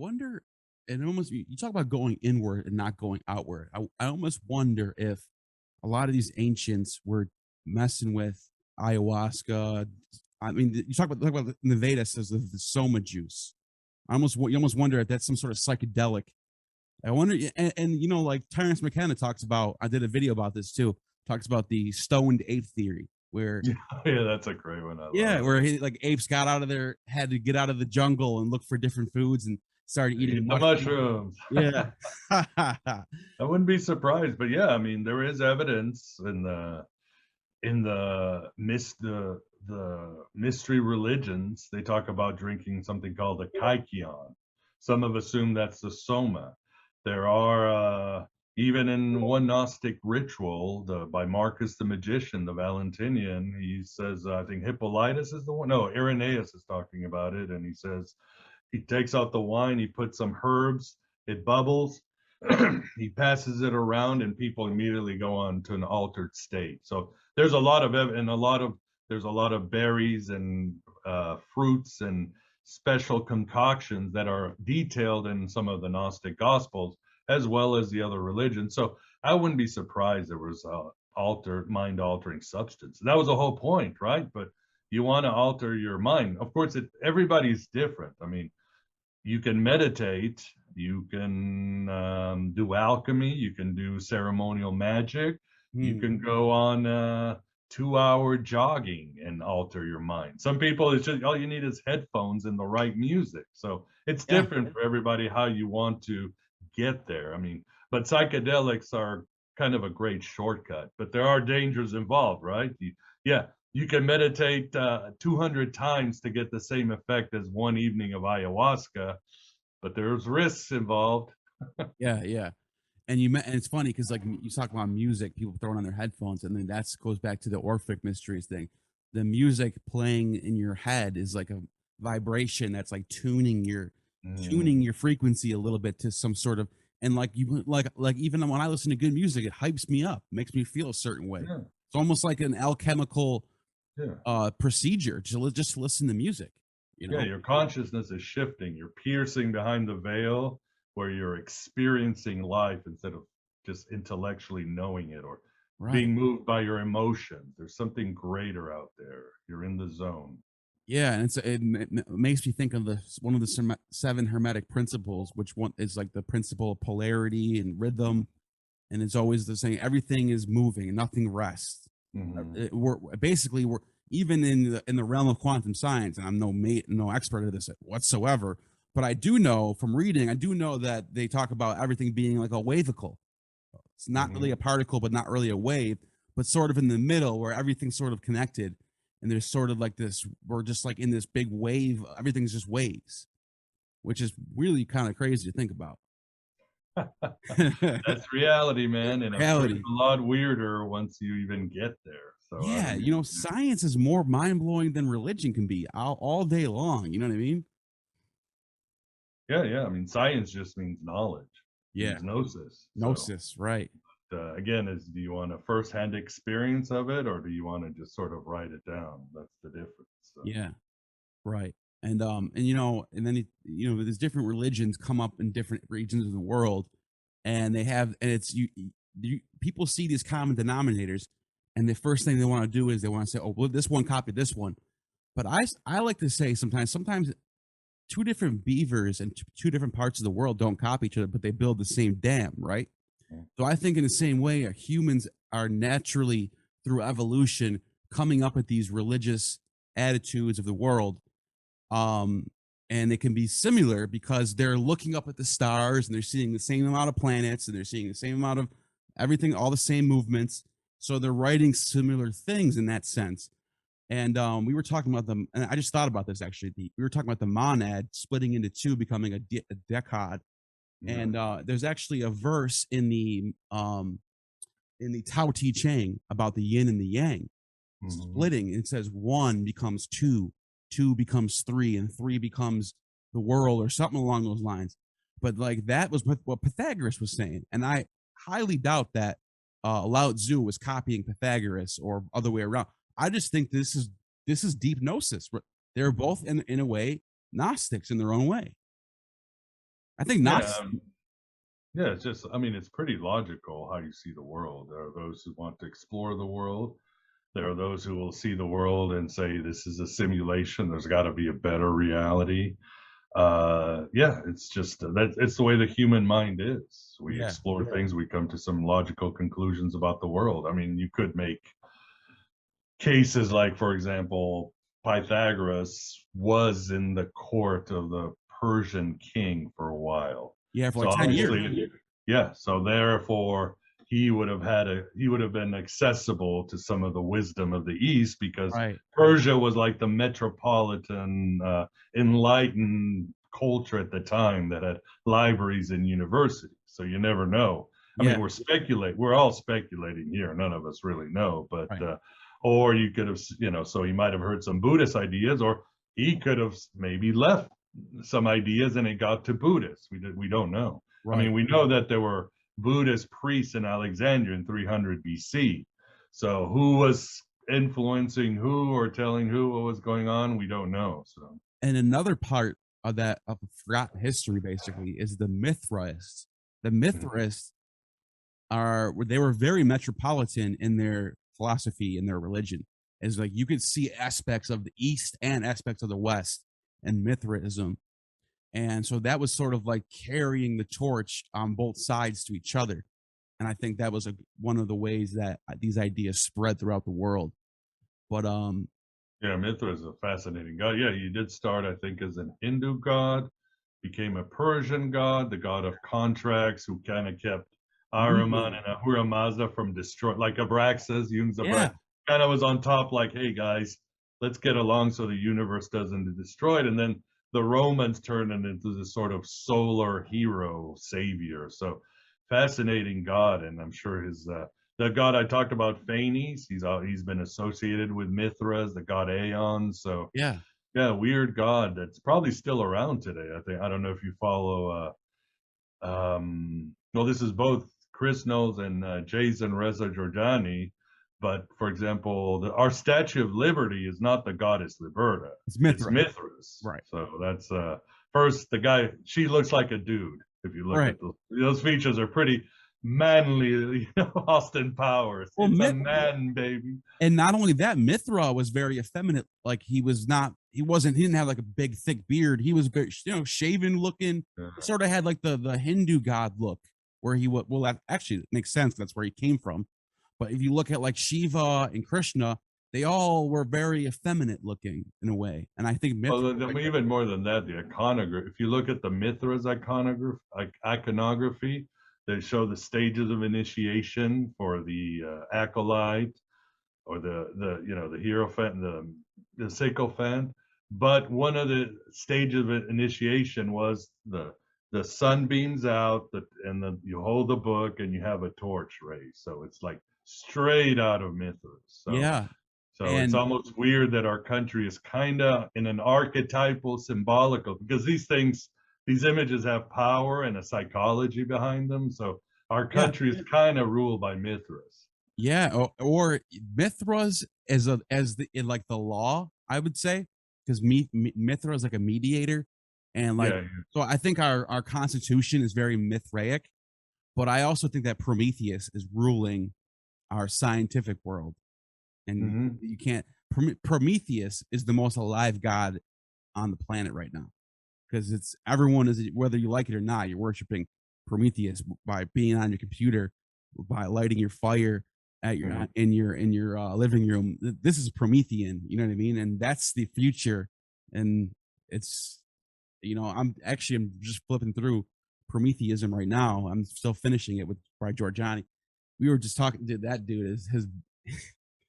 wonder, and almost you talk about going inward and not going outward. I almost wonder if a lot of these ancients were messing with ayahuasca. I mean, you talk about in the Vedas says the soma juice. You almost wonder if that's some sort of psychedelic. I wonder, and like Terrence McKenna talks about. I did a video about this too. Talks about the stoned ape theory, where Yeah, yeah, that's a great one. I yeah, love it. where he like apes got out of there, had to get out of the jungle and look for different foods and started eating Eat the mushrooms. mushrooms. Yeah. I wouldn't be surprised, but yeah, I mean, there is evidence in the mystery religions. They talk about drinking something called the kykeon. Some have assumed that's the soma. There are even in one Gnostic ritual, by Marcus the magician, the Valentinian, he says, I think Hippolytus is the one. No, Irenaeus is talking about it, and he says he takes out the wine, he puts some herbs, it bubbles, he passes it around, and people immediately go on to an altered state. So there's a lot of and a lot of there's a lot of berries and fruits and special concoctions that are detailed in some of the Gnostic Gospels as well as the other religions. So I wouldn't be surprised there was mind altering substance. That was the whole point, right? But you want to alter your mind. Of course, everybody's different. I mean, you can meditate, you can do alchemy, you can do ceremonial magic, you Hmm. can go on 2 hour jogging and alter your mind. Some people, it's just all you need is headphones and the right music. So it's Yeah. different for everybody how you want to get there. I mean, but psychedelics are kind of a great shortcut, but there are dangers involved, right? Yeah, you can meditate 200 times to get the same effect as one evening of ayahuasca, but there's risks involved. Yeah. Yeah. And it's funny because like you talk about music, people throwing on their headphones, and then that goes back to the Orphic Mysteries thing. The music playing in your head is like a vibration that's like tuning Mm, your frequency a little bit to some sort of, and like you like even when I listen to good music, it hypes me up, makes me feel a certain way. yeah, It's almost like an alchemical yeah. procedure just to listen to music, you Yeah, know? your consciousness is shifting. You're piercing behind the veil where you're experiencing life instead of just intellectually knowing it or Right. being moved by your emotions. There's something greater out there. You're in the zone. Yeah, and it makes me think of the one of the seven hermetic principles, which one is like the principle of polarity and rhythm, and it's always the same. Everything is moving, and nothing rests. Mm-hmm. We're even in the realm of quantum science, and I'm no expert at this whatsoever, but I do know from reading, I do know that they talk about everything being like a wavicle. It's not really Mm-hmm. a particle, but not really a wave, but sort of in the middle where everything's sort of connected. And there's sort of like this, we're just like in this big wave. Everything's just waves, which is really kind of crazy to think about. That's reality, It's man. And of course, reality. a lot weirder once you even get there. So I Yeah. don't. Science is more mind blowing than religion can be all day long. You know what I mean? Yeah, yeah. I mean, science just means knowledge, Yeah. means gnosis. So Gnosis. Right. again, is do you want a firsthand experience of it, or do you want to just sort of write it down? That's the difference. So. Yeah. Right. And then there's different religions come up in different regions of the world, and they have, and it's people see these common denominators, and the first thing they want to do is they want to say, oh, well, this one copied this one. But I like to say sometimes two different beavers in two different parts of the world don't copy each other, but they build the same dam, right? So I think in the same way, humans are naturally through evolution coming up with these religious attitudes of the world, um, and it can be similar because they're looking up at the stars and they're seeing the same amount of planets and they're seeing the same amount of everything, all the same movements. So they're writing similar things in that sense. And we were talking about them, and I just thought about this actually. We were talking about the monad splitting into two, becoming a decad. Yeah. And there's actually a verse in the Tao Te Ching about the yin and the yang Hmm. splitting. It says one becomes two, two becomes three, and three becomes the world or something along those lines. But like that was what Pythagoras was saying, and I highly doubt that Lao Tzu was copying Pythagoras or other way around. I just think this is deep gnosis. They're both in a way Gnostics in their own way. I think Yeah, Knox. yeah, it's just, I mean, it's pretty logical how you see the world. There are those who want to explore the world. There are those who will see the world and say, this is a simulation. There's got to be a better reality. Yeah, it's just that it's the way the human mind is. We Yeah, explore things, we come to some logical conclusions about the world. I mean, you could make cases like, for example, Pythagoras was in the court of the Persian king for a while. yeah, for So like 10 years. obviously, yeah, so therefore he would have been accessible to some of the wisdom of the East because Right. Persia was like the metropolitan enlightened culture at the time that had libraries and universities. So you never know. I Yeah. mean, we're all speculating here. None of us really know, but Right. or you could have, so he might have heard some Buddhist ideas, or he could have maybe left some ideas and it got to Buddhists. We don't know. I mean, Right. we know that there were Buddhist priests in Alexandria in 300 BC. So who was influencing who or telling who what was going on? We don't know. So And another part of that of forgotten history basically is the Mithraists. The Mithraism are they were very metropolitan in their philosophy and their religion. Is like you could see aspects of the East and aspects of the West in Mithraism. And so that was sort of like carrying the torch on both sides to each other. And I think that was one of the ways that these ideas spread throughout the world. But yeah, Mithra is a fascinating god. Yeah, he did start, I think, as an Hindu god, became a Persian god, the god of contracts, who kind of kept Ahriman mm, and Ahura Mazda from destroying, like Abraxas, Jung's yeah, Abraxas, kind of was on top, like, hey guys, let's get along so the universe doesn't destroy it. And then the Romans turned him into this sort of solar hero savior. So fascinating god, and I'm sure his the god I talked about, Phanes, he's been associated with Mithras, the god Aeon. So yeah. yeah, weird god that's probably still around today. I think I don't know if you follow. Well, this is both Chris Knowles and Jason Reza Giordani. But for example, our Statue of Liberty is not the goddess Liberta; It's it's Mithra. Mithras. Right. So that's first the guy. She looks like a dude. If you look Right. at those features, are pretty manly. Austin Powers. Well, It's a man, baby. and not only that, Mithra was very effeminate. Like he didn't have like a big thick beard. He was very, shaven looking. He Yeah. sort of had like the Hindu god look, where he would, well, that actually makes sense. That's where he came from. But if you look at like Shiva and Krishna, they all were very effeminate looking in a way. And I think Well, Mithra, even more than that, the iconography. If you look at the Mithras iconography, they show the stages of initiation for the acolyte or the hierophant, the sycophant. But one of the stages of initiation was the sun beams out, and then you hold the book and you have a torch raised. So it's like straight out of Mithras. yeah. So it's And almost weird that our country is kind of in an archetypal, symbolical, because these images have power and a psychology behind them. So our yeah, country is kind of ruled by Mithras. yeah, or Mithras as the in like the law, I would say, because Mithra is like a mediator, and like Yeah. so I think our constitution is very Mithraic, but I also think that Prometheus is ruling our scientific world, and Hmm. you can't. Prometheus is the most alive god on the planet right now because it's everyone is whether you like it or not, you're worshiping Prometheus by being on your computer, by lighting your fire at your Hmm. in your living room. This is Promethean, you know what I mean? And that's the future. And it's I'm just flipping through Prometheism right now. I'm still finishing it with by Giorgiani. We were just talking to that dude is his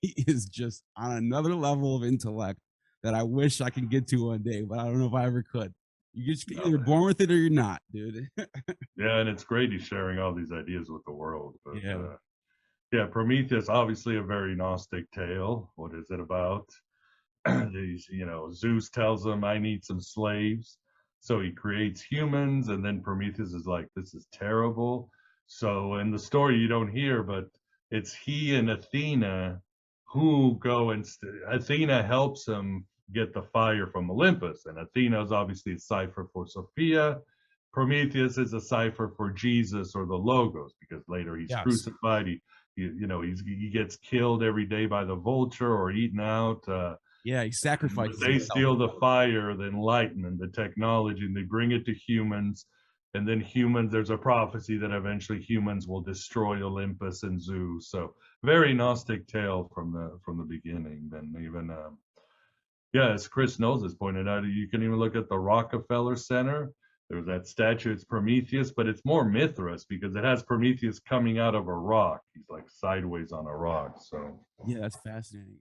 he is just on another level of intellect that I wish I could get to one day, but I don't know if I ever could. You just No, either born with it or you're not, dude. yeah, and it's great he's sharing all these ideas with the world. But Yeah. yeah, Prometheus, obviously a very Gnostic tale. What is it about? Zeus tells him, I need some slaves. So he creates humans, and then Prometheus is like, this is terrible. So in the story, you don't hear, but it's he and Athena who go and Athena helps him get the fire from Olympus. And Athena is obviously a cipher for Sophia. Prometheus is a cipher for Jesus or the Logos, because later he's Yes. crucified. He gets killed every day by the vulture or eaten out. Yeah, he But sacrifices they himself. steal the fire, the enlightenment, the technology, and they bring it to humans. And then humans, there's a prophecy that eventually humans will destroy Olympus and Zeus. So very Gnostic tale from the beginning. Then even yeah, as Chris Knowles has pointed out, you can even look at the Rockefeller Center. There's that statue, it's Prometheus, but it's more Mithras because it has Prometheus coming out of a rock. He's like sideways on a rock. So Yeah, that's fascinating.